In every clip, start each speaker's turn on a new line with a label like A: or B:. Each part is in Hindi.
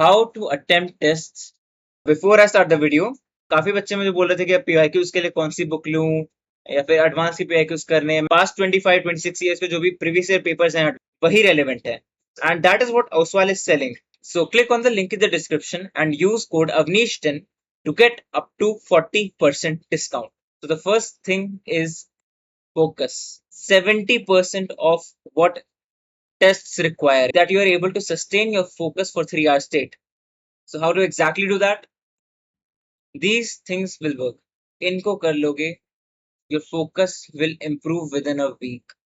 A: How to attempt test. Before I start the video, काफी बच्चे मुझे बोल रहे थे कि पीवाईक्यूज के लिए कौन सी बुक लूं या फिर एडवांस की पीवाईक्यूज करने हैं। पास्ट 25-26 ईयर्स के जो भी प्रीवियस ईयर पेपर्स हैं वही रेलेवेंट है, and that is what Oswal is selling. So click on the link in the description and use code Avnish10 to get up to 40% discount. So the first thing is focus. 70% of what tests require that you are able to sustain your focus for 3 hours straight. So how to exactly do that? These things will work. इनको कर लोगे, your focus will improve within a week.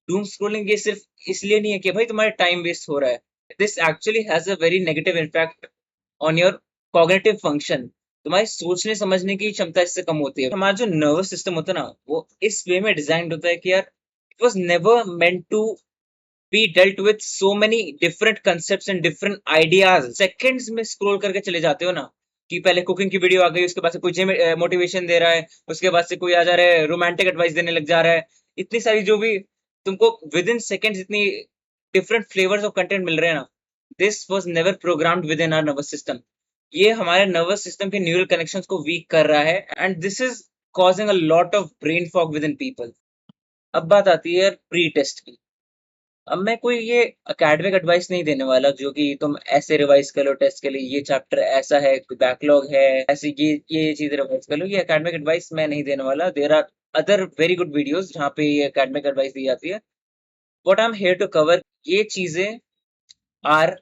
A: Doom scrolling ये सिर्फ इसलिए नहीं है कि भाई तुम्हारा टाइम वेस्ट हो रहा है. This actually has a very negative impact on your cognitive function. तुम्हारी सोचने समझने की क्षमता इससे कम होती है. हमारा जो नर्वस सिस्टम होता है ना, वो इस वे में डिजाइन होता है कि यार it was never meant to be dealt with so many different concepts and different ideas. Seconds में स्क्रॉल करके चले जाते हो ना, कि पहले कुकिंग की वीडियो आ गई, उसके बाद से कोई मोटिवेशन दे रहा है, उसके बाद से कोई आ जा रहा है रोमांटिक एडवाइस देने लग जा रहा है. इतनी सारी जो भी तुमको विद इन सेकेंड्स इतनी डिफरेंट फ्लेवर्स ऑफ कंटेंट मिल रहे हैं ना, this was never programmed within our nervous system. ये हमारे नर्वस सिस्टम के न्यूरल कनेक्शंस को वीक कर रहा है, and this is causing a lot of brain fog within people. अब बात आती है प्री टेस्ट की. अब मैं कोई ये एकेडमिक एडवाइस नहीं देने वाला जो कि तुम ऐसे रिवाइज कर लो टेस्ट के लिए, ये चैप्टर ऐसा है, बैकलॉग है, ऐसे ये चीज रिवाइज कर लो. ये एकेडमिक एडवाइस मैं नहीं देने वाला. There are other very good videos जहाँ पे ये एकेडमिक एडवाइस दी जाती है. What I am here to cover, ये चीजें आर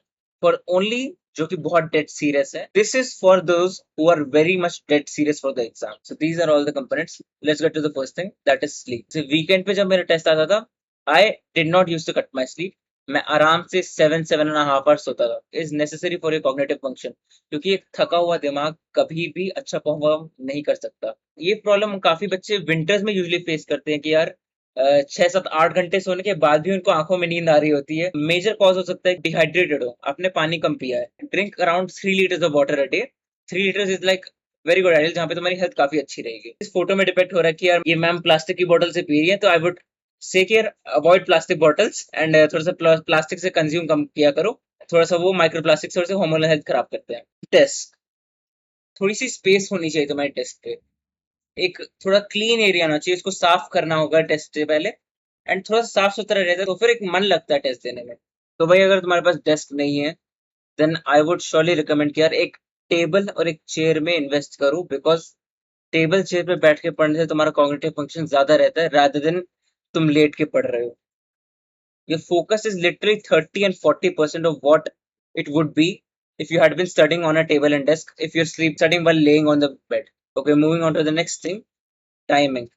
A: फॉर ओनली जो कि बहुत डेड सीरियस है. This is for those who are very much dead serious for the exam. So these are all the components. Let's get to the first thing, that is sleep. Weekend पे जब मेरा टेस्ट आता था, I did not used to cut my sleep. मैं आराम से 7.5 hours सोता था. Is necessary for your cognitive function. क्योंकि एक थका हुआ दिमाग कभी भी अच्छा परफॉर्म नहीं कर सकता. ये प्रॉब्लम काफी बच्चे विंटर्स में यूजुअली फेस करते हैं कि यार 6-7-8 घंटे सोने के बाद भी उनको आंखों में नींद आ रही होती है. मेजर कॉज हो सकता है डिहाइड्रेटेड हो, आपने पानी कम पिया है. Drink around 3 liters of water a day. 3 liters is like very good ideal, जहाँ पे तुम्हारी हेल्थ काफी अच्छी रहेगी. इस फोटो में डिपेक्ट हो रहा है कि यार ये मैम प्लास्टिक की बोतल से पी रही है, तो आई वुड से कि अवॉइड प्लास्टिक बॉटल्स एंड थोड़ा सा प्लास्टिक से कंज्यूम कम किया करो. थोड़ा सा वो माइक्रो प्लास्टिक थोड़ा सा हार्मोनल हेल्थ खराब करते हैं. टेस्ट, थोड़ी सी स्पेस होनी चाहिए तुम्हारे टेस्ट पे. एक थोड़ा क्लीन एरिया होना चाहिए, इसको साफ करना होगा टेस्ट से पहले, एंड थोड़ा सा साफ सुथरा रहता है तो फिर एक मन लगता है टेस्ट देने में. तो भाई अगर तुम्हारे पास डेस्क नहीं है, then I would surely recommend कि यार एक टेबल और एक चेयर में इन्वेस्ट करो, बिकॉज टेबल चेयर पे बैठ के पढ़ने से तुम्हारा कॉग्निटिव फंक्शन ज्यादा रहता है रादर देन तुम लेट के पढ़ रहे हो. Your focus is literally 30 and 40% of what it would be if you had been studying on a table and desk, if you're sleep studying while laying on the bed. Okay, moving on to the next thing, timing.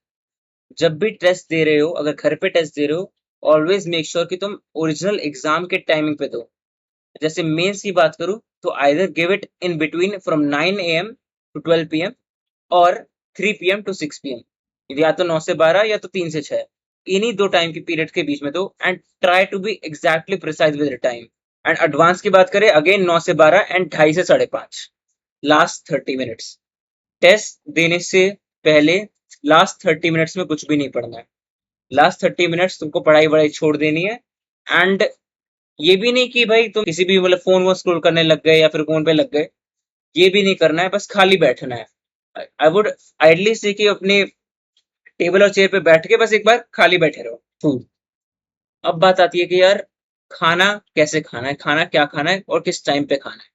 A: जब भी टेस्ट दे रहे हो, अगर घर पे टेस्ट दे रहे हो, ऑलवेज मेक श्योर कि तुम ओरिजिनल एग्जाम के टाइमिंग पे दो. जैसे मेंस की बात करूं तो either give it in between from 9 AM to 12 PM और 3 PM to 6 PM. या तो 9 से 12 या तो 3 से 6. इन्हीं दो टाइम की पीरियड के बीच में दो, and try to be exactly precise with the time. And advance की बात करें, अगेन 9 से 12 एंड 2:30 से 5:30. Last 30 minutes. टेस्ट देने से पहले लास्ट 30 मिनट्स में कुछ भी नहीं पढ़ना है. लास्ट 30 मिनट्स तुमको पढ़ाई वढ़ाई छोड़ देनी है. एंड ये भी नहीं कि भाई तुम किसी भी मतलब फोन वो स्क्रॉल करने लग गए या फिर फोन पे लग गए. ये भी नहीं करना है, बस खाली बैठना है. आई वुड आइडली से कि अपने टेबल और चेयर पे बैठ के बस एक बार खाली बैठे रहो. फूड. अब बात आती है कि यार खाना कैसे खाना है, खाना क्या खाना है और किस टाइम पे खाना है.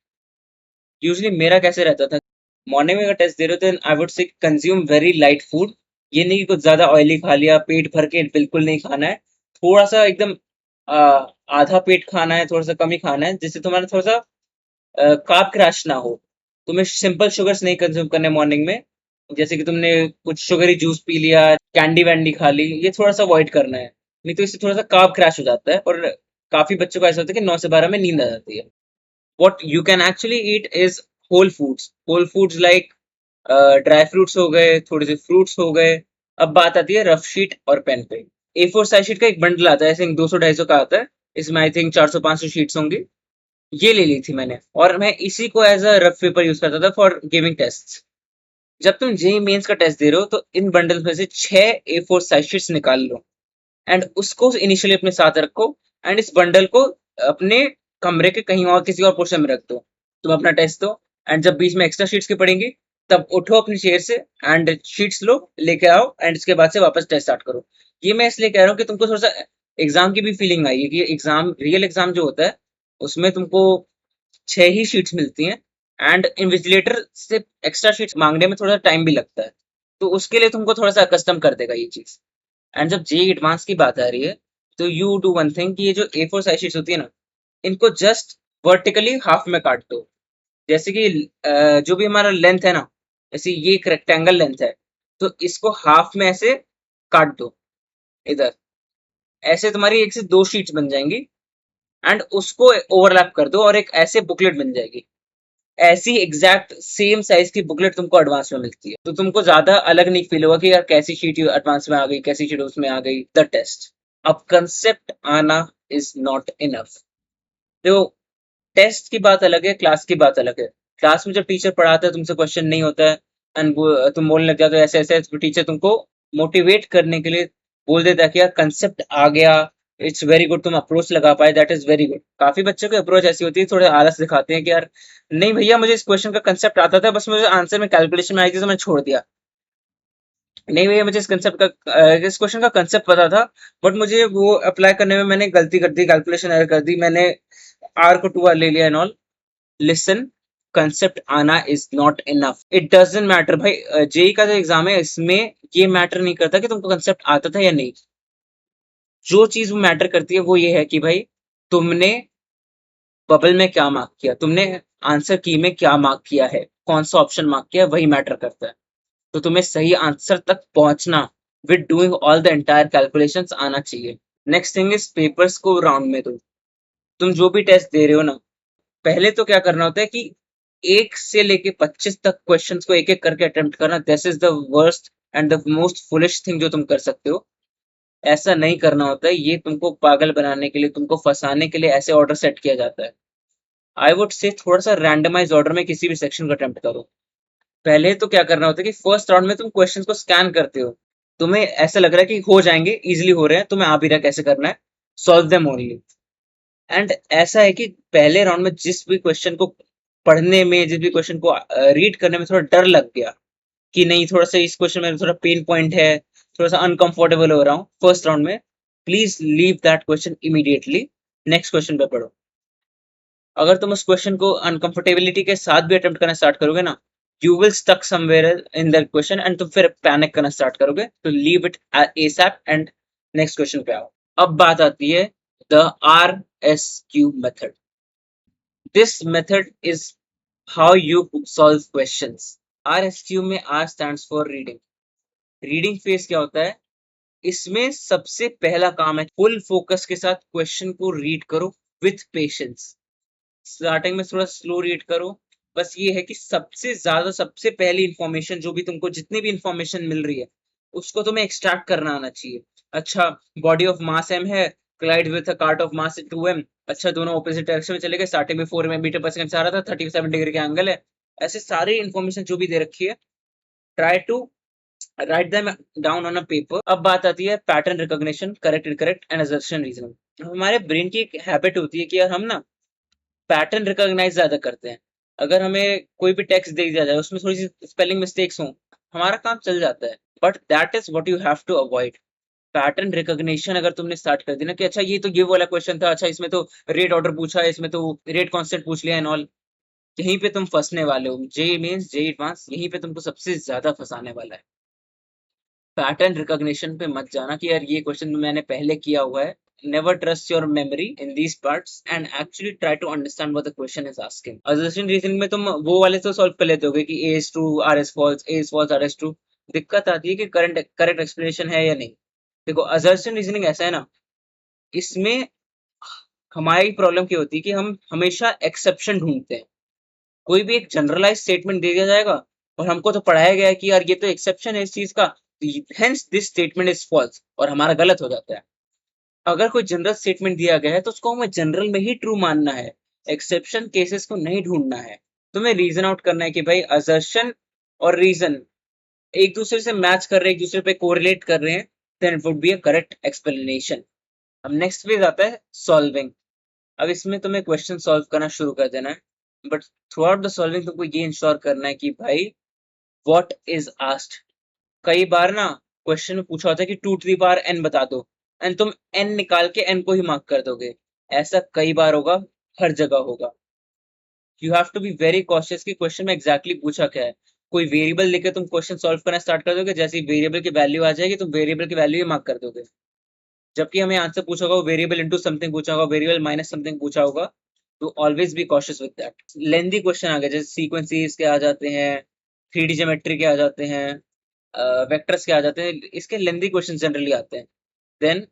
A: यूजली मेरा कैसे रहता था, मॉर्निंग में अगर टेस्ट दे रहे हो तो I would say consume very light food. ये नहीं कि कुछ ज्यादा ऑयली खा लिया, पेट भर के बिल्कुल नहीं खाना है. थोड़ा सा एकदम आधा पेट खाना है, थोड़ा सा कम ही खाना है, जिससे तुम्हारा थोड़ा सा कार्ब क्रैश ना हो. तुम्हें सिंपल शुगर्स नहीं कंज्यूम करने मॉर्निंग में, जैसे कि तुमने कुछ शुगरी जूस पी लिया, कैंडी वैंडी खा ली, ये थोड़ा सा अवॉइड करना है. नहीं तो इससे थोड़ा सा कार्ब क्रैश हो जाता है, और काफी बच्चों को ऐसा होता है कि 9 से 12 में नींद आ जाती है. What you can actually eat is whole foods. Whole foods like dry fruits हो गए, थोड़े से फ्रूट्स हो गए. अब बात आती है रफ शीट और पेन पे. A4 साइज शीट का एक बंडल आता है, ऐसे 200-250 का आता है. इसमें आई थिंक 400-500 शीट्स होंगी. ये ले ली थी मैंने, और मैं इसी को as a rough paper use करता था फॉर गिविंग टेस्ट. जब तुम जेई मेंस का टेस्ट दे रहे हो तो इन बंडल्स में से 6 A4 साइज शीट्स निकाल लो, एंड उसको इनिशियली अपने साथ रखो, एंड इस बंडल को अपने कमरे के कहीं और किसी और पोर्शन में रख दो, तुम अपना टेस्ट दो, एंड जब बीच में एक्स्ट्रा शीट्स की पड़ेंगी तब उठो अपनी चेयर से एंड शीट्स लो, लेके आओ, एंड इसके बाद से वापस टेस्ट स्टार्ट करो। ये मैं इसलिए कह रहा हूँ कि तुमको थोड़ा सा एग्जाम की भी फीलिंग आई है कि एग्जाम, रियल एग्जाम जो होता है उसमें तुमको 6 ही शीट्स मिलती हैं, एंड इन्विजिलेटर से एक्स्ट्रा शीट्स मांगने में थोड़ा टाइम भी लगता है, तो उसके लिए तुमको थोड़ा सा कस्टम कर देगा ये चीज। एंड जब जे एडवांस की बात आ रही है, तो यू डू वन थिंग कि ये जो A4 साइज शीट्स होती है ना, इनको जस्ट वर्टिकली हाफ में काट दो। जैसे कि जो भी हमारा लेंथ है ना, जैसे ये एक रेक्टेंगल लेंथ है, तो इसको हाफ में ऐसे काट दो इधर, ऐसे तुम्हारी 1 से 2 शीट्स बन जाएंगी, एंड उसको ओवरलैप कर दो और एक ऐसे बुकलेट बन जाएगी। ऐसी एग्जैक्ट सेम साइज की बुकलेट तुमको एडवांस में मिलती है, तो तुमको ज्यादा अलग नहीं फील होगा कि यार कैसी शीट एडवांस में आ गई, कैसी शीट उसमें आ गई। द टेस्ट, अब कंसेप्ट आना इज नॉट इनफ। देखो, टेस्ट की बात अलग है, क्लास की बात अलग है। क्लास में जब टीचर पढ़ाता है, तुमसे क्वेश्चन नहीं होता है एंड तुम बोलने लग जाते हो ऐसे ऐसे, तो टीचर तुमको मोटिवेट करने के लिए बोल देता है कि यार कंसेप्ट आ गया, इट्स वेरी गुड, तुम अप्रोच लगा पाए, दैट इज वेरी गुड। काफी बच्चों की अप्रोच ऐसी होती है, थोड़े आलस दिखाते हैं कि यार नहीं भैया, मुझे इस क्वेश्चन का कंसेप्ट आता था, बस मुझे आंसर में कैलकुलेशन में आई थी तो मैं छोड़ दिया। नहीं भैया, मुझे इस क्वेश्चन का कंसेप्ट पता था, बट मुझे वो अप्लाई करने में मैंने गलती कर दी, कैलकुलेशन एरर कर दी, मैंने आर को 2 आर ले लिया एंड ऑल। लिसन, कंसेप्ट आना is not enough, it doesn't matter भाई। जेई का जो एग्जाम है इसमें ये मैटर नहीं करता कि तुमको कंसेप्ट आता था या नहीं। जो चीज वो मैटर करती है वो ये है कि भाई तुमने बबल में क्या मार्क किया, तुमने आंसर की में क्या मार्क किया है, कौन सा ऑप्शन मार्क किया है, वही मैटर करता है। तो तुम्हें सही आंसर तक पहुंचना with doing all the entire calculations आना चाहिए। नेक्स्ट थिंग इज पेपर्स को राउंड में दो। तुम जो भी टेस्ट दे रहे हो ना, पहले तो क्या करना होता है कि 1 से लेके 25 तक क्वेश्चंस को एक एक करके अटेम्प्ट करना, this is the worst and the most foolish thing जो तुम कर सकते हो। ऐसा नहीं करना होता है, ये तुमको पागल बनाने के लिए, तुमको फंसाने के लिए ऐसे ऑर्डर सेट किया जाता है। आई वुड से थोड़ा सा रैंडमाइज ऑर्डर में किसी भी सेक्शन को अटेम्प्ट करो। पहले तो क्या करना होता है कि फर्स्ट राउंड में तुम क्वेश्चन को स्कैन करते हो, तुम्हें ऐसा लग रहा है कि हो जाएंगे, इजिली हो रहे हैं, तुम्हें आ भी रहा है कैसे करना है, सॉल्व देम ओनली। एंड ऐसा है कि पहले राउंड में जिस भी क्वेश्चन को पढ़ने में, जिस भी क्वेश्चन को रीड करने में थोड़ा डर लग गया कि नहीं, थोड़ा सा इस क्वेश्चन में थोड़ा पेन पॉइंट है, थोड़ा सा अनकंफर्टेबल हो रहा हूँ फर्स्ट राउंड में, please leave that question immediately, next question पे पढ़ो। अगर तुम उस क्वेश्चन को अनकंफर्टेबिलिटी के साथ भी अटेम्प्ट करना स्टार्ट करोगे ना, you will stuck somewhere in that question and तुम फिर पैनिक करना स्टार्ट करोगे, तो leave it ASAP and next question पे आओ। अब बात आती है the RSQ method. This method is how you solve questions. RSQ में R stands for reading. Reading phase क्या होता है, इसमें सबसे पहला काम है फुल फोकस के साथ क्वेश्चन को रीड करो विथ पेशेंस। स्टार्टिंग में थोड़ा स्लो रीड करो, बस ये है कि सबसे ज्यादा, सबसे पहली इंफॉर्मेशन जो भी तुमको, जितनी भी इंफॉर्मेशन मिल रही है उसको तुम्हें एक्सट्रैक्ट करना आना चाहिए। अच्छा, बॉडी ऑफ मास m है, Clyde with a cart of mass 2m, अच्छा दोनों ऑपोजिट डायरेक्शन में चले गए, स्टार्टिंग में 4 मीटर पर सेकंड से आ रहा था, 37 डिग्री का एंगल है। ऐसे सारी इंफॉर्मेशन जो भी दे रखी है, try to write them down on a paper. अब बात आती है pattern recognition, correct incorrect and assertion reasoning. हमारे ब्रेन की एक हैबिट होती है कि यार हम ना पैटर्न रिकॉग्नाइज ज्यादा करते हैं। अगर हमें कोई भी टेक्स्ट दे दिया जाए, उसमें थोड़ी सी स्पेलिंग मिस्टेक्स हो, हमारा काम चल जाता है, but that is what you have to avoid. Pattern recognition अगर तुमने स्टार्ट कर दी ना कि अच्छा ये तो ये वाला क्वेश्चन था, अच्छा इसमें तो रेट ऑर्डर पूछा है, इसमें तो रेट कॉन्स्टेंट पूछ लिया एंड ऑल, यहीं पे तुम फंसने वाले हो। जे मीन्स जे एडवांस यहीं पे तुमको सबसे ज्यादा फंसाने वाला है। पैटर्न रिकॉग्निशन पे मत जाना कि यार ये क्वेश्चन मैंने पहले किया हुआ है। Never trust your memory in these parts and actually try to understand what the question is asking. Assertion reasoning में तुम वो वाले तो सॉल्व कर लेते होगे कि A is true, R is false, A is false, R is true। दिक्कत आती है कि करेक्ट एक्सप्लेनेशन है या नहीं। देखो, assertion reasoning ऐसा है ना, इसमें हमारी प्रॉब्लम क्या होती है कि हम हमेशा एक्सेप्शन ढूंढते हैं। कोई भी एक जनरलाइज स्टेटमेंट दे दिया जाएगा और हमको तो पढ़ाया गया है कि यार ये तो एक्सेप्शन है इस चीज का, hence this statement is false, और हमारा गलत हो जाता है। अगर कोई जनरल स्टेटमेंट दिया गया है तो उसको हमें जनरल में ही ट्रू मानना है, एक्सेप्शन केसेस को नहीं ढूंढना है। तुम्हें रीजन आउट करना है कि भाई असर्शन और रीजन एक दूसरे से मैच कर रहे हैं, एक दूसरे पे कोरिलेट कर रहे हैं, then it would be a correct explanation. अब नेक्स्ट फेज आता है सॉल्विंग। अब इसमें तुम्हें क्वेश्चन सॉल्व करना शुरू कर देना है, but through out the solving तुमको ये इंश्योर करना है कि भाई व्हाट इज आस्क्ड। कई बार ना क्वेश्चन में पूछा होता है कि 2 to the power n बता दो, एंड तुम n निकाल के n को ही मार्क कर दोगे। ऐसा कई बार होगा, हर जगह होगा। You have to be very cautious कि क्वेश्चन में एग्जैक्टली पूछा क्या है। कोई वेरिएबल लेके तुम क्वेश्चन सॉल्व करना स्टार्ट कर दोगे, जैसे वेरिएबल की वैल्यू आ जाएगी तुम वेरिएबल की वैल्यू ही मार्क कर दोगे, जबकि हमें आंसर पूछा होगा वेरिएबल इनटू समथिंग पूछा होगा, वेरिएबल माइनस समथिंग पूछा होगा। तो always be cautious with that. Lengthy question आ गए जैसे सीक्वेंसेस के आ जाते हैं, 3D ज्योमेट्री के आ जाते हैं, वेक्टर्स के आ जाते हैं, इसके लेंदी क्वेश्चन जनरली आते हैं। Then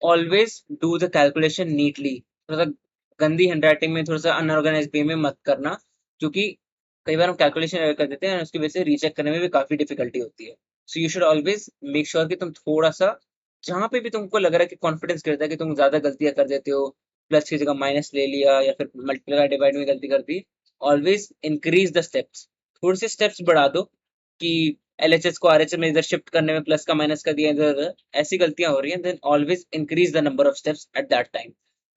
A: always do the calculation neatly. थोड़ा सा गंदी हैंडराइटिंग में, थोड़ा सा अनऑर्गेनाइज वे में मत करना, क्योंकि कई बार हम कैलकुलेशन एरर कर देते हैं और उसकी वजह से रीचेक करने में भी काफी डिफिकल्टी होती है। So you should always make sure कि तुम थोड़ा सा, जहां पे भी तुमको लग रहा है कि कॉन्फिडेंस करता है कि तुम ज्यादा गलतियां कर देते हो, प्लस की जगह माइनस ले लिया या फिर मल्टीप्लाई डिवाइड में गलती कर दी, ऑलवेज इंक्रीज द स्टेप्स। थोड़े से स्टेप्स बढ़ा दो कि एलएचएस को आरएचएस में इधर शिफ्ट करने में प्लस का माइनस कर दिया इधर उधर, ऐसी गलतियां हो रही हैं। Then always increase the number of steps at that time.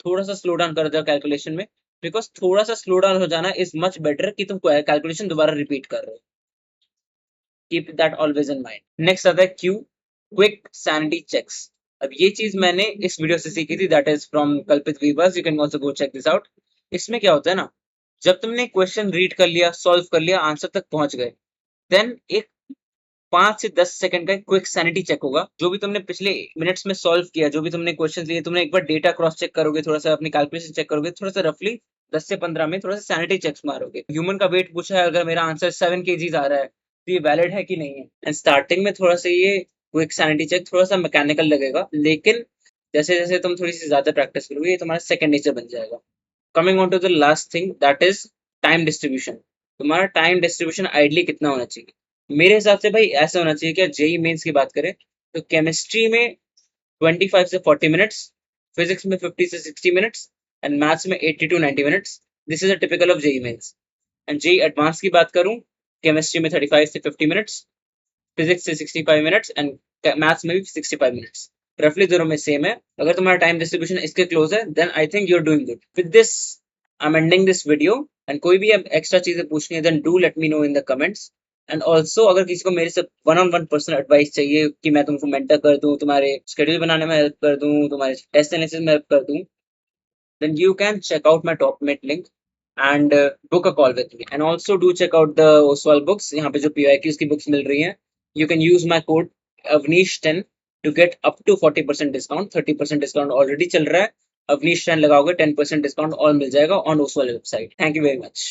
A: थोड़ा सा स्लो डाउन कर दो कैलकुलेशन में, बिकॉज थोड़ा सा स्लो डाउन हो जाना इज मच बेटर कि तुम कैलकुलेशन दोबारा रिपीट कर रहे हो। Keep that always in mind. Next आता है क्यू, क्विक सैनिटी चेक्स। अब ये चीज मैंने इस वीडियो से सीखी थी, that is from Kalpit Veerwal, you can also go check this out. इसमें क्या होता है ना, जब तुमने क्वेश्चन रीड कर लिया, सॉल्व कर लिया, आंसर तक पहुंच गए, देन एक 5 से 10 सेकंड का क्विक सैनिटी चेक होगा। जो भी तुमने पिछले मिनट्स में सॉल्व किया, जो भी तुमने क्वेश्चन लिए, तुमने एक बार डेटा क्रॉस चेक करोगे, थोड़ा सा अपनी कैलकुलेशन चेक करोगे, थोड़ा सा रफली 10 से 15 में थोड़ा सा सैनिटी चेक्स मारोगे। ह्यूमन का वेट पूछा है, अगर मेरा आंसर 7 kg आ रहा है तो ये वैलिड है कि नहीं है। एंड स्टार्टिंग में थोड़ा सा ये क्विक सैनिटी चेक थोड़ा सा मैकेनिकल लगेगा, लेकिन जैसे जैसे तुम थोड़ी सी ज्यादा प्रैक्टिस करोगे ये तुम्हारा सेकंड नेचर बन जाएगा। Coming on to the last thing, that is time distribution. तुम्हारा टाइम डिस्ट्रीब्यूशन आइडली कितना होना चाहिए? मेरे हिसाब से भाई ऐसा होना चाहिए कि जेई मेंस की बात करें तो केमिस्ट्री में 25 से 40 मिनट्स, फिजिक्स में 50 से 60 मिनट्स, एंड मैथ्स में 80 to 90 minutes. This is a typical of JEE mains. And JEE advance की बात करूं, केमिस्ट्री में 35 से 50 मिनट्स, फिजिक्स से 65 मिनट्स, एंड मैथ्स में भी 65 मिनट्स। रफली दोनों में सेम है। अगर तुम्हारा टाइम डिस्ट्रीब्यूशन इसके क्लोज है, then I think you are doing good. With this I am ending this video, and कोई भी अब एक्स्ट्रा चीजें पूछनी है, then do let me know in the comments. And also अगर किसी को मेरे से 1-on-1 पर्सनल एडवाइस चाहिए कि मैं तुमको मेंटर कर दूं, तुम्हारे शेड्यूल बनाने में हेल्प कर दूं, तुम्हारे टेस्ट एनालिसिस में हेल्प कर दूं, then you can check out my top mate link and book a call with me. And also do check out the Oswald books. यहाँ पे जो PYQs की books मिल रही हैं, you can use my code Avnish10 to get up to 40% discount. 30% discount already चल रहा है, Avnish10 लगाओगे 10% discount और मिल जाएगा on Oswald website. Thank you very much.